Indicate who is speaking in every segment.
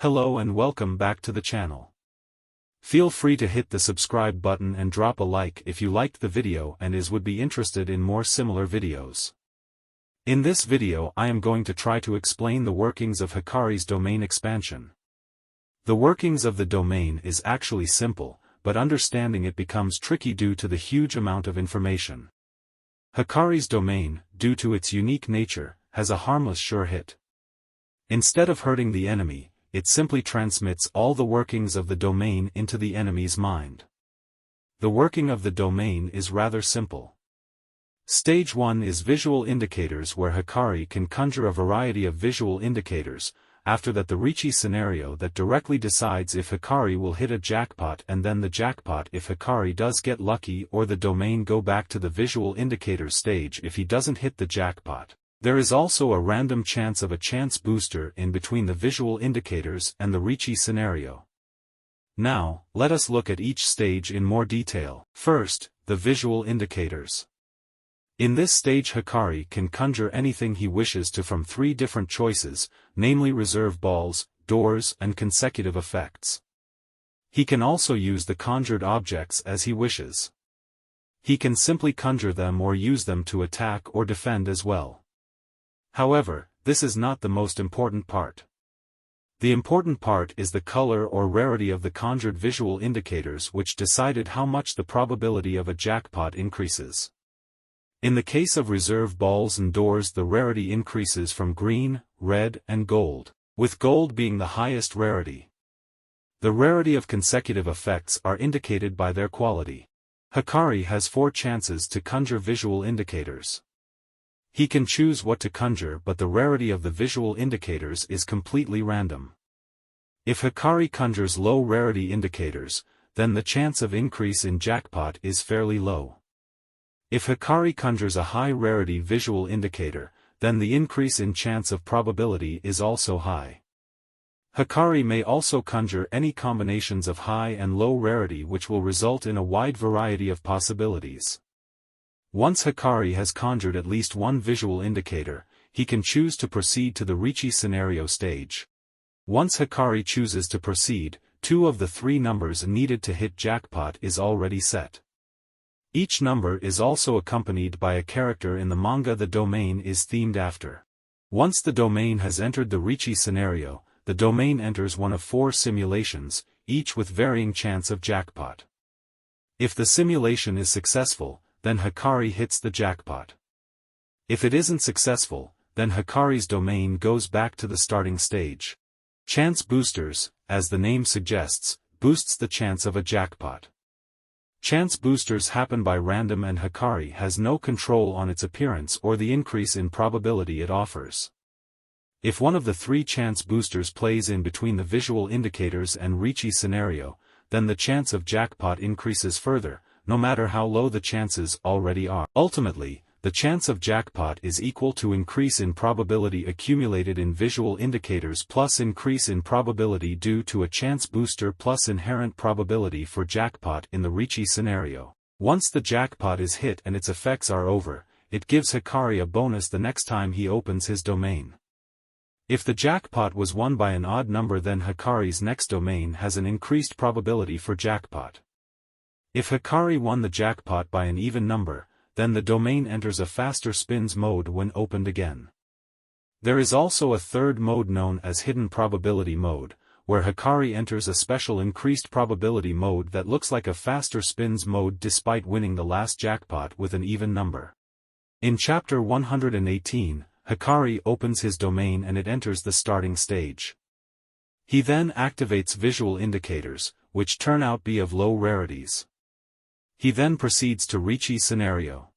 Speaker 1: Hello and welcome back to the channel. Feel free to hit the subscribe button and drop a like if you liked the video and would be interested in more similar videos. In this video I am going to try to explain the workings of Hakari's domain expansion. The workings of the domain is actually simple, but understanding it becomes tricky due to the huge amount of information. Hakari's domain, due to its unique nature, has a harmless sure hit. Instead of hurting the enemy, it simply transmits all the workings of the domain into the enemy's mind. The working of the domain is rather simple. Stage 1 is visual indicators, where Hakari can conjure a variety of visual indicators. After that, the Ricci scenario that directly decides if Hakari will hit a jackpot, and then the jackpot if Hakari does get lucky, or the domain go back to the visual indicators stage if he doesn't hit the jackpot. There is also a random chance of a chance booster in between the visual indicators and the Ricci scenario. Now, let us look at each stage in more detail. First, the visual indicators. In this stage Hakari can conjure anything he wishes to from three different choices, namely reserve balls, doors and consecutive effects. He can also use the conjured objects as he wishes. He can simply conjure them or use them to attack or defend as well. However, this is not the most important part. The important part is the color or rarity of the conjured visual indicators, which decided how much the probability of a jackpot increases. In the case of reserve balls and doors, the rarity increases from green, red and gold, with gold being the highest rarity. The rarity of consecutive effects are indicated by their quality. Hakari has 4 chances to conjure visual indicators. He can choose what to conjure, but the rarity of the visual indicators is completely random. If Hakari conjures low rarity indicators, then the chance of increase in jackpot is fairly low. If Hakari conjures a high rarity visual indicator, then the increase in chance of probability is also high. Hakari may also conjure any combinations of high and low rarity, which will result in a wide variety of possibilities. Once Hakari has conjured at least one visual indicator, he can choose to proceed to the Ricci scenario stage. Once Hakari chooses to proceed, 2 of the 3 numbers needed to hit jackpot is already set. Each number is also accompanied by a character in the manga the domain is themed after. Once the domain has entered the Ricci scenario, the domain enters one of 4 simulations, each with varying chance of jackpot. If the simulation is successful, then Hakari hits the jackpot. If it isn't successful, then Hakari's domain goes back to the starting stage. Chance boosters, as the name suggests, boosts the chance of a jackpot. Chance boosters happen by random, and Hakari has no control on its appearance or the increase in probability it offers. If one of the 3 chance boosters plays in between the visual indicators and Ricci scenario, then the chance of jackpot increases further, no matter how low the chances already are. Ultimately, the chance of jackpot is equal to increase in probability accumulated in visual indicators plus increase in probability due to a chance booster plus inherent probability for jackpot in the Ricci scenario. Once the jackpot is hit and its effects are over, it gives Hakari a bonus the next time he opens his domain. If the jackpot was won by an odd number, then Hakari's next domain has an increased probability for jackpot. If Hakari won the jackpot by an even number, then the domain enters a faster spins mode when opened again. There is also a third mode known as hidden probability mode, where Hakari enters a special increased probability mode that looks like a faster spins mode despite winning the last jackpot with an even number. In chapter 118, Hakari opens his domain and it enters the starting stage. He then activates visual indicators, which turn out be of low rarities. He then proceeds to Ricci scenario.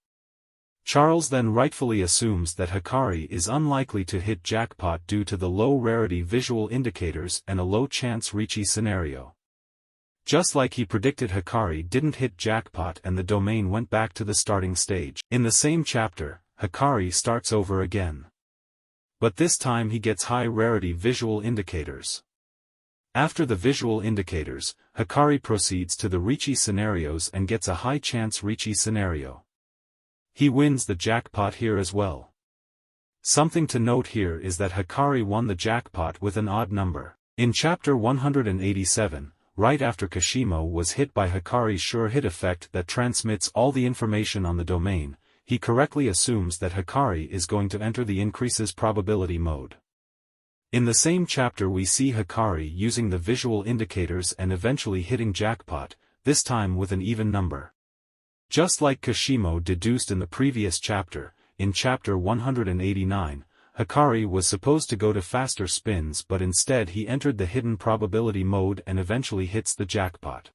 Speaker 1: Charles then rightfully assumes that Hakari is unlikely to hit jackpot due to the low rarity visual indicators and a low chance Ricci scenario. Just like he predicted, Hakari didn't hit jackpot and the domain went back to the starting stage. In the same chapter, Hakari starts over again. But this time he gets high rarity visual indicators. After the visual indicators, Hakari proceeds to the Ricci scenarios and gets a high chance Ricci scenario. He wins the jackpot here as well. Something to note here is that Hakari won the jackpot with an odd number. In chapter 187, right after Kashimo was hit by Hakari's sure hit effect that transmits all the information on the domain, he correctly assumes that Hakari is going to enter the increases probability mode. In the same chapter we see Hakari using the visual indicators and eventually hitting jackpot, this time with an even number. Just like Kashimo deduced in the previous chapter, in chapter 189, Hakari was supposed to go to faster spins but instead he entered the hidden probability mode and eventually hits the jackpot.